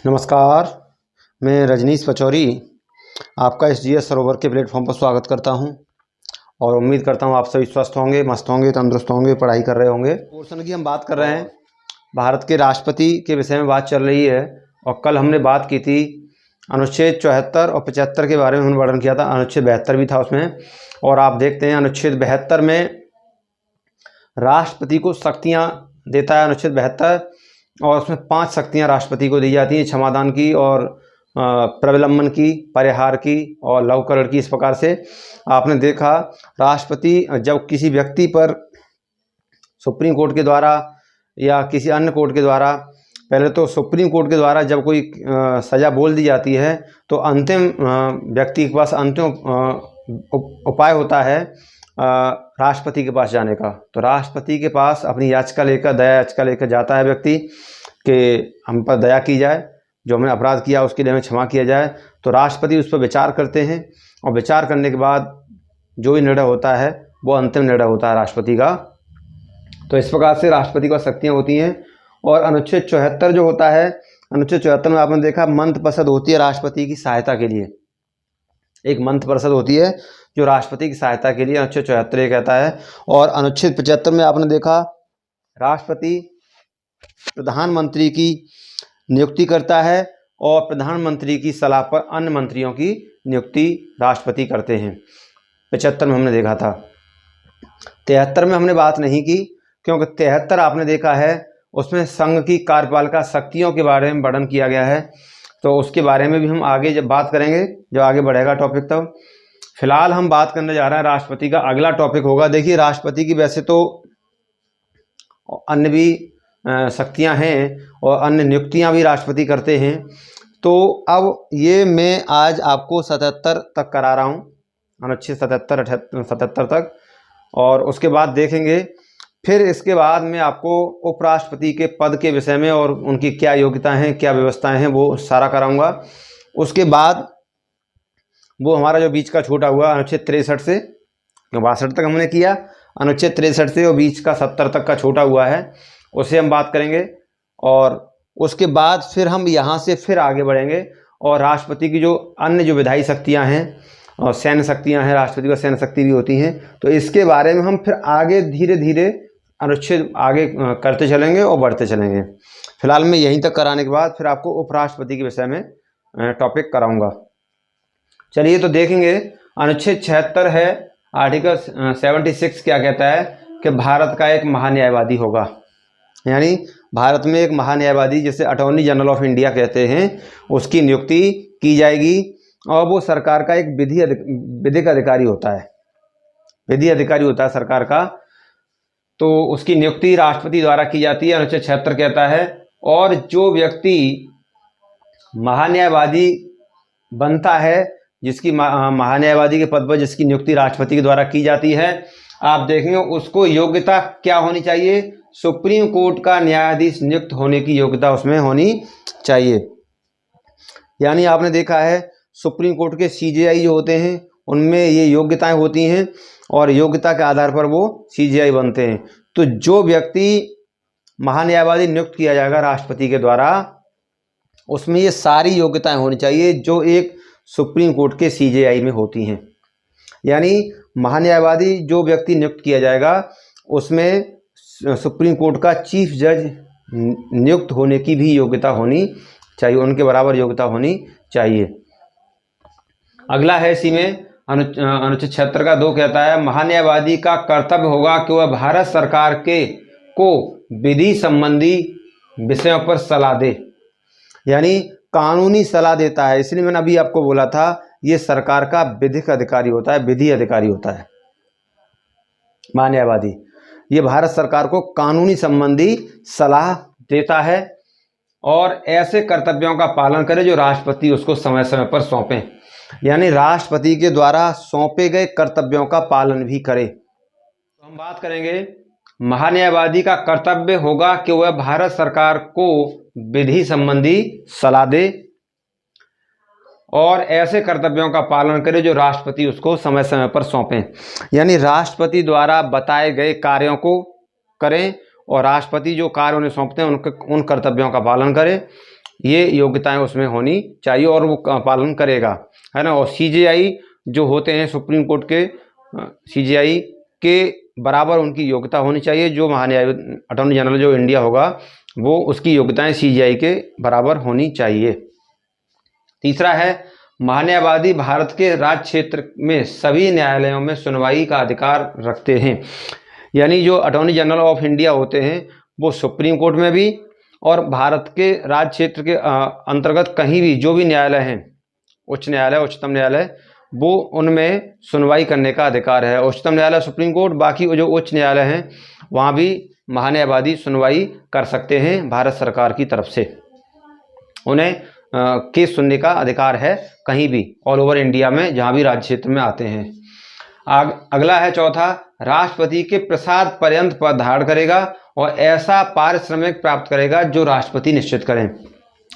नमस्कार, मैं रजनीश पचौरी आपका एसजीएस सरोवर के प्लेटफॉर्म पर स्वागत करता हूं और उम्मीद करता हूं आप सभी स्वस्थ होंगे, मस्त होंगे, तंदुरुस्त होंगे, पढ़ाई कर रहे होंगे। पोर्शन की हम बात कर रहे हैं, भारत के राष्ट्रपति के विषय में बात चल रही है और कल हमने बात की थी अनुच्छेद 74 और 75 के बारे में हमने वर्णन किया था। अनुच्छेद 72 भी था उसमें, और आप देखते हैं अनुच्छेद 72 में राष्ट्रपति को शक्तियाँ देता है अनुच्छेद 72, और उसमें 5 शक्तियां राष्ट्रपति को दी जाती हैं, क्षमादान की और प्रविलंबन की, परिहार की और लघुकरण की। इस प्रकार से आपने देखा राष्ट्रपति जब किसी व्यक्ति पर सुप्रीम कोर्ट के द्वारा या किसी अन्य कोर्ट के द्वारा, पहले तो सुप्रीम कोर्ट के द्वारा जब कोई सज़ा बोल दी जाती है तो अंतिम व्यक्ति के पास अंतिम उपाय होता है राष्ट्रपति के पास जाने का। तो राष्ट्रपति के पास अपनी याचिका लेकर, दया याचिका लेकर जाता है व्यक्ति कि हम पर दया की जाए, जो हमने अपराध किया उसके लिए हमें क्षमा किया जाए। तो राष्ट्रपति उस पर विचार करते हैं और विचार करने के बाद जो भी निर्णय होता है वो अंतिम निर्णय होता है राष्ट्रपति का। तो इस प्रकार से राष्ट्रपति को शक्तियाँ होती हैं। और अनुच्छेद 74 जो होता है, अनुच्छेद 74 में आपने देखा मंत्रिपरिषद होती है राष्ट्रपति की सहायता के लिए। एक मंत्रिपरिषद होती है जो राष्ट्रपति की सहायता के लिए अनुच्छेद 74 ये कहता है। और अनुच्छेद 75 में आपने देखा राष्ट्रपति प्रधानमंत्री की नियुक्ति करता है और प्रधानमंत्री की सलाह पर अन्य मंत्रियों की नियुक्ति राष्ट्रपति करते हैं। 75 में हमने देखा था। 73 में हमने बात नहीं की, क्योंकि 73 आपने देखा है उसमें संघ की कार्यपालिका शक्तियों के बारे में वर्णन किया गया है। तो उसके बारे में भी हम आगे जब बात करेंगे, जब आगे बढ़ेगा टॉपिक, तब फिलहाल हम बात करने जा रहे हैं राष्ट्रपति का। अगला टॉपिक होगा, देखिए राष्ट्रपति की वैसे तो अन्य भी शक्तियां हैं और अन्य नियुक्तियां भी राष्ट्रपति करते हैं। तो अब ये मैं आज आपको 77 तक करा रहा हूँ, अनुच्छेद 77 तक, और उसके बाद देखेंगे। फिर इसके बाद मैं आपको उपराष्ट्रपति के पद के विषय में और उनकी क्या योग्यताएं हैं, क्या व्यवस्थाएं हैं, वो सारा कराऊंगा। उसके बाद वो हमारा जो बीच का छूटा हुआ अनुच्छेद 63 से 62 तक हमने किया, अनुच्छेद 63 से और बीच का 70 तक का छूटा हुआ है, उसे हम बात करेंगे। और उसके बाद फिर हम यहाँ से फिर आगे बढ़ेंगे और राष्ट्रपति की जो अन्य जो विधायी शक्तियाँ हैं और सैन्य शक्तियाँ हैं, राष्ट्रपति को सैन्य शक्ति भी होती हैं, तो इसके बारे में हम फिर आगे धीरे धीरे अनुच्छेद आगे करते चलेंगे और बढ़ते चलेंगे। फिलहाल मैं यहीं तक कराने के बाद फिर आपको उपराष्ट्रपति के विषय में टॉपिक कराऊंगा। चलिए तो देखेंगे, अनुच्छेद 76 है, आर्टिकल 76 क्या कहता है कि भारत का एक महान्यायवादी होगा, यानी भारत में एक महान्यायवादी, जिसे अटॉर्नी जनरल ऑफ इंडिया कहते हैं, उसकी नियुक्ति की जाएगी। और वो सरकार का एक विधिक अधिकारी होता है, विधि अधिकारी होता है सरकार का। तो उसकी नियुक्ति राष्ट्रपति द्वारा की जाती है, अनुच्छेद 76 कहता है। और जो व्यक्ति महान्यायवादी बनता है, जिसकी महान्यायवादी के पद पर जिसकी नियुक्ति राष्ट्रपति के द्वारा की जाती है, आप देखेंगे उसको योग्यता क्या होनी चाहिए, सुप्रीम कोर्ट का न्यायाधीश नियुक्त होने की योग्यता उसमें होनी चाहिए। यानी आपने देखा है सुप्रीम कोर्ट के सीजेआई जो होते हैं उनमें ये योग्यताएं होती हैं और योग्यता के आधार पर वो सीजेआई बनते हैं। तो जो व्यक्ति महान्यायवादी नियुक्त किया जाएगा राष्ट्रपति के द्वारा, उसमें ये सारी योग्यताएं होनी चाहिए जो एक सुप्रीम कोर्ट के सीजेआई में होती हैं। यानी महान्यायवादी जो व्यक्ति नियुक्त किया जाएगा उसमें सुप्रीम कोर्ट का चीफ जज नियुक्त होने की भी योग्यता होनी चाहिए, उनके बराबर योग्यता होनी चाहिए। अगला है इसी में अनुच्छेद 76 का 2 कहता है, महान्यायवादी का कर्तव्य होगा कि वह भारत सरकार को विधि संबंधी विषयों पर सलाह दे, यानी कानूनी सलाह देता है। इसलिए मैंने अभी आपको बोला था ये सरकार का विधिक अधिकारी होता है, विधि अधिकारी होता है महान्यायवादी। ये भारत सरकार को कानूनी संबंधी सलाह देता है और ऐसे कर्तव्यों का पालन करे जो राष्ट्रपति उसको समय समय पर सौंपे, यानी राष्ट्रपति के द्वारा सौंपे गए कर्तव्यों का पालन भी करे। तो हम बात करेंगे, महान्यायवादी का कर्तव्य होगा कि वह भारत सरकार को विधि संबंधी सलाह दे और ऐसे कर्तव्यों का पालन करे जो राष्ट्रपति उसको समय समय पर सौंपें, यानी राष्ट्रपति द्वारा बताए गए कार्यों को करें और राष्ट्रपति जो कार्य उन्हें सौंपते हैं उन कर्तव्यों का पालन करें। ये योग्यताएं उसमें होनी चाहिए और वो पालन करेगा, है ना। और सीजेआई जो होते हैं सुप्रीम कोर्ट के, सीजेआई के बराबर उनकी योग्यता होनी चाहिए। जो अटॉर्नी जनरल जो इंडिया होगा वो उसकी योग्यताएं सीजेआई के बराबर होनी चाहिए। तीसरा है महान्यायवादी भारत के राज्य क्षेत्र में सभी न्यायालयों में सुनवाई का अधिकार रखते हैं। यानी जो अटॉर्नी जनरल ऑफ इंडिया होते हैं वो सुप्रीम कोर्ट में भी और भारत के राज्य क्षेत्र के अंतर्गत कहीं भी जो भी न्यायालय हैं, उच्च न्यायालय, उच्चतम न्यायालय, वो उनमें सुनवाई करने का अधिकार है। उच्चतम न्यायालय, सुप्रीम कोर्ट, बाकी जो उच्च न्यायालय हैं वहाँ भी महान्यायवादी सुनवाई कर सकते हैं भारत सरकार की तरफ से। उन्हें केस सुनने का अधिकार है कहीं भी ऑल ओवर इंडिया में जहाँ भी राज्य क्षेत्र में आते हैं। अगला है चौथा, राष्ट्रपति के प्रसाद पर्यंत पद धारण करेगा और ऐसा पारिश्रमिक प्राप्त करेगा जो राष्ट्रपति निश्चित करें।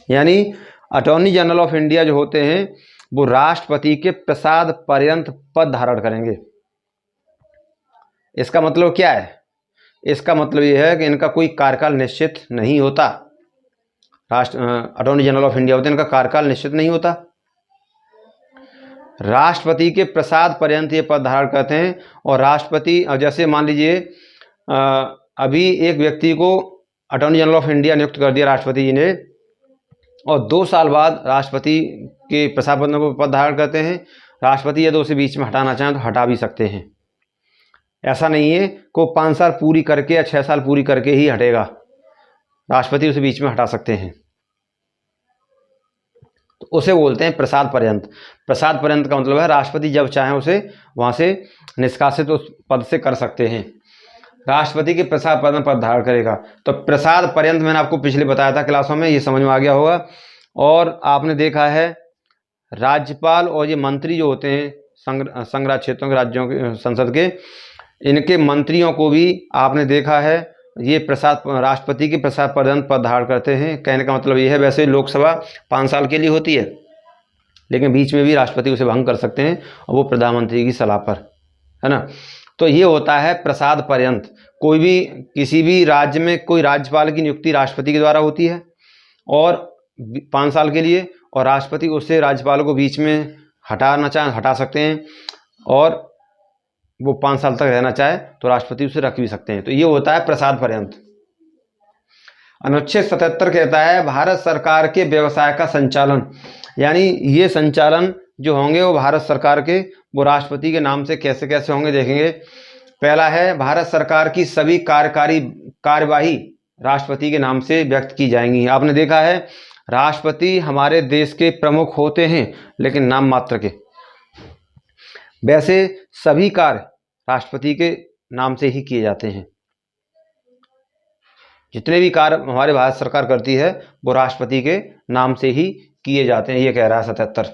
यानी अटॉर्नी जनरल ऑफ इंडिया जो होते हैं वो राष्ट्रपति के प्रसाद पर्यंत पद धारण करेंगे। इसका मतलब क्या है? इसका मतलब यह है कि इनका कोई कार्यकाल निश्चित नहीं होता। अटॉर्नी जनरल ऑफ इंडिया होते हैं, इनका कार्यकाल निश्चित नहीं होता। राष्ट्रपति के प्रसाद पर्यंत ये पद धारण करते हैं। और राष्ट्रपति, जैसे मान लीजिए अभी एक व्यक्ति को अटॉर्नी जनरल ऑफ इंडिया नियुक्त कर दिया राष्ट्रपति जी ने, और 2 साल बाद राष्ट्रपति के प्रसाद पर पद धारण करते हैं। राष्ट्रपति यदि उसे बीच में हटाना चाहें तो हटा भी सकते हैं। ऐसा नहीं है को 5 साल पूरी करके या 6 साल पूरी करके ही हटेगा, राष्ट्रपति उसे बीच में हटा सकते हैं। तो उसे बोलते हैं प्रसाद पर्यंत। प्रसाद पर्यंत का मतलब है राष्ट्रपति जब चाहें उसे वहाँ से निष्कासित उस पद से कर सकते हैं। राष्ट्रपति के प्रसाद पर्यंत पद धारण करेगा। तो प्रसाद पर्यंत मैंने आपको पिछले बताया था क्लासों में, ये समझ में आ गया होगा। और आपने देखा है राज्यपाल और ये मंत्री जो होते हैं संघ राज्य क्षेत्रों के राज्यों के संसद के, इनके मंत्रियों को भी आपने देखा है ये राष्ट्रपति के प्रसाद पर्यंत पद धारण करते हैं। कहने का मतलब ये है, वैसे लोकसभा 5 साल के लिए होती है लेकिन बीच में भी राष्ट्रपति उसे भंग कर सकते हैं और वो प्रधानमंत्री की सलाह पर, है ना। तो ये होता है प्रसाद पर्यंत। कोई भी किसी भी राज्य में कोई राज्यपाल की नियुक्ति राष्ट्रपति के द्वारा होती है और 5 साल के लिए, और राष्ट्रपति उससे राज्यपाल को बीच में हटाना चाहे हटा सकते हैं, और वो 5 साल तक रहना चाहे तो राष्ट्रपति उसे रख भी सकते हैं। तो ये होता है प्रसाद पर्यंत। अनुच्छेद 77 कहता है भारत सरकार के व्यवसाय का संचालन, यानी ये संचालन जो होंगे वो भारत सरकार के, वो राष्ट्रपति के नाम से कैसे कैसे होंगे देखेंगे। पहला है भारत सरकार की सभी कार्यवाही राष्ट्रपति के नाम से व्यक्त की जाएंगी। आपने देखा है राष्ट्रपति हमारे देश के प्रमुख होते हैं लेकिन नाम मात्र के, वैसे सभी कार्य राष्ट्रपति के नाम से ही किए जाते हैं। जितने भी कार्य हमारे भारत सरकार करती है वो राष्ट्रपति के नाम से ही किए जाते हैं, ये कह रहा है 77।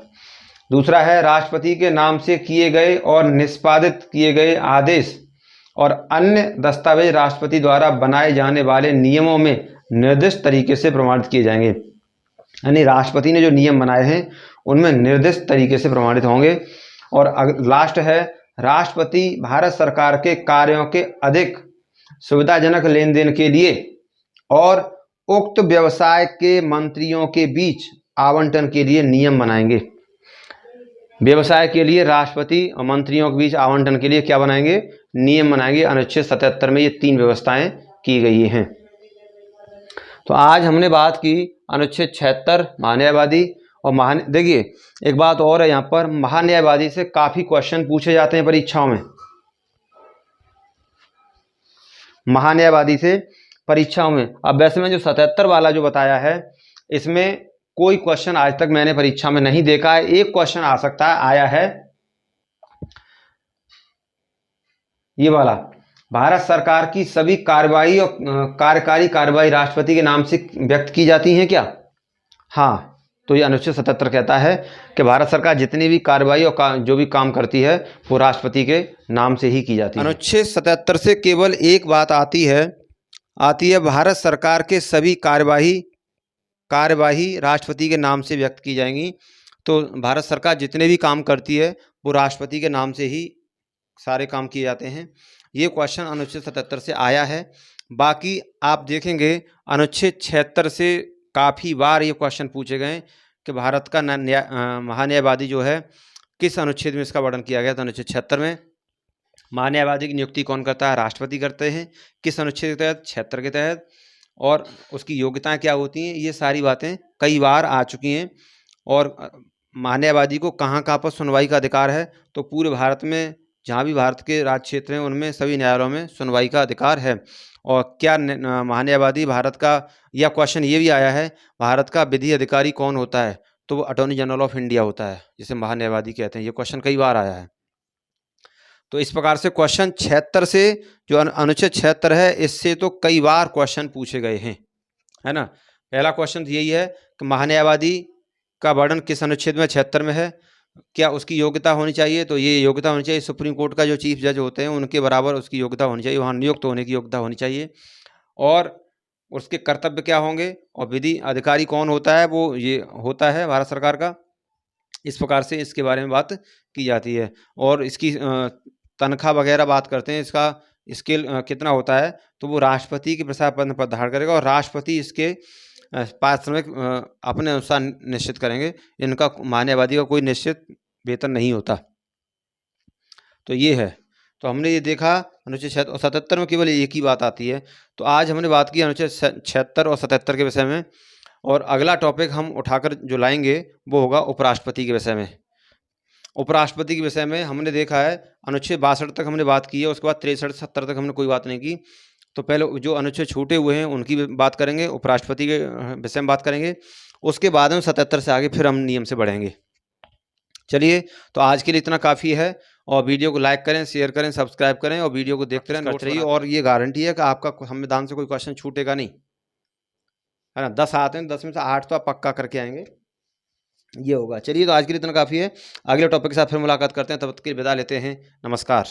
दूसरा है राष्ट्रपति के नाम से किए गए और निष्पादित किए गए आदेश और अन्य दस्तावेज राष्ट्रपति द्वारा बनाए जाने वाले नियमों में निर्दिष्ट तरीके से प्रमाणित किए जाएंगे। यानी राष्ट्रपति ने जो नियम बनाए हैं उनमें निर्दिष्ट तरीके से प्रमाणित होंगे। और लास्ट है राष्ट्रपति भारत सरकार के कार्यों के अधिक सुविधाजनक लेन देन के लिए और उक्त व्यवसाय के मंत्रियों के बीच आवंटन के लिए नियम बनाएंगे। व्यवसाय के लिए राष्ट्रपति और मंत्रियों के बीच आवंटन के लिए क्या बनाएंगे? नियम बनाएंगे। अनुच्छेद 77 में ये 3 व्यवस्थाएं की गई हैं। तो आज हमने बात की अनुच्छेद 76 महान्यायवादी और देखिए एक बात और है, यहाँ पर महान्यायवादी से काफ़ी क्वेश्चन पूछे जाते हैं परीक्षाओं में। महान्यायवादी से परीक्षाओं में, अब वैसे में जो 77 वाला जो बताया है इसमें कोई क्वेश्चन आज तक मैंने परीक्षा में नहीं देखा है। एक क्वेश्चन आ सकता है, आया है ये वाला, भारत सरकार की सभी कार्यवाही और कार्यकारी कार्यवाही राष्ट्रपति के नाम से व्यक्त की जाती हैं क्या? हाँ, तो ये अनुच्छेद 77 कहता है कि भारत सरकार जितनी भी कार्यवाही और जो भी काम करती है वो राष्ट्रपति के नाम से ही की जाती है। अनुच्छेद 77 से केवल एक बात आती है भारत सरकार के सभी कार्यवाही राष्ट्रपति के नाम से व्यक्त की जाएंगी। तो भारत सरकार जितने भी काम करती है वो राष्ट्रपति के नाम से ही सारे काम किए जाते हैं। ये क्वेश्चन अनुच्छेद 77 से आया है। बाकी आप देखेंगे अनुच्छेद 76 से काफ़ी बार ये क्वेश्चन पूछे गए कि भारत का महान्यायवादी जो है किस अनुच्छेद में इसका वर्णन किया गया। तो अनुच्छेद 76 में। महान्यायवादी की नियुक्ति कौन करता है? राष्ट्रपति करते हैं। किस अनुच्छेद के तहत? 76 के तहत। और उसकी योग्यताएं क्या होती हैं? ये सारी बातें कई बार आ चुकी हैं। और महान्यायवादी को कहाँ कहाँ पर सुनवाई का अधिकार है? तो पूरे भारत में जहाँ भी भारत के राज्य क्षेत्र हैं उनमें सभी न्यायालयों में सुनवाई का अधिकार है। और क्या महान्यायवादी भारत का, या क्वेश्चन ये भी आया है, भारत का विधि अधिकारी कौन होता है? तो वो अटॉर्नी जनरल ऑफ इंडिया होता है, जिसे महान्यायवादी कहते हैं। ये क्वेश्चन कई बार आया है। तो इस प्रकार से क्वेश्चन 76 से, जो अनुच्छेद 76 है, इससे तो कई बार क्वेश्चन पूछे गए हैं, है ना। पहला क्वेश्चन तो यही है कि महान्यायवादी का वर्णन किस अनुच्छेद में? 76 में है। क्या उसकी योग्यता होनी चाहिए? तो ये योग्यता होनी चाहिए, सुप्रीम कोर्ट का जो चीफ जज होते हैं उनके बराबर उसकी योग्यता होनी चाहिए, वहाँ नियुक्त होने की योग्यता होनी चाहिए। और उसके कर्तव्य क्या होंगे? और विधि अधिकारी कौन होता है? वो ये होता है भारत सरकार का। इस प्रकार से इसके बारे में बात की जाती है। और इसकी तनख्वाह वगैरह बात करते हैं, इसका स्केल कितना होता है? तो वो राष्ट्रपति के प्रसाद पद पर धारण करेगा और राष्ट्रपति इसके पारिश्रमिक अपने अनुसार निश्चित करेंगे। इनका महान्यायवादी का कोई निश्चित वेतन नहीं होता। तो ये है। तो हमने ये देखा अनुच्छेद 77 में केवल एक ही बात आती है। तो आज हमने बात की अनुच्छेद 76 और 77 के विषय में। और अगला टॉपिक हम उठाकर जो लाएंगे वो होगा उपराष्ट्रपति के विषय में। उपराष्ट्रपति के विषय में हमने देखा है अनुच्छेद 62 तक हमने बात की है, उसके बाद 63 70 तक हमने कोई बात नहीं की। तो पहले जो अनुच्छेद छूटे हुए हैं उनकी बात करेंगे, उपराष्ट्रपति के विषय में बात करेंगे। उसके बाद हम 77 से आगे फिर हम नियम से बढ़ेंगे। चलिए, तो आज के लिए इतना काफ़ी है। और वीडियो को लाइक करें, शेयर करें, सब्सक्राइब करें और वीडियो को देखते रहें, नोट रहिए। और ये गारंटी है कि आपका संविधान से कोई क्वेश्चन छूटेगा नहीं, है ना। 10 आते हैं, 10 में से 8 तो आप पक्का करके आएंगे, ये होगा। चलिए, तो आज के लिए इतना काफ़ी है। अगले टॉपिक के साथ फिर मुलाकात करते हैं, तब तक के लिए विदा लेते हैं। नमस्कार।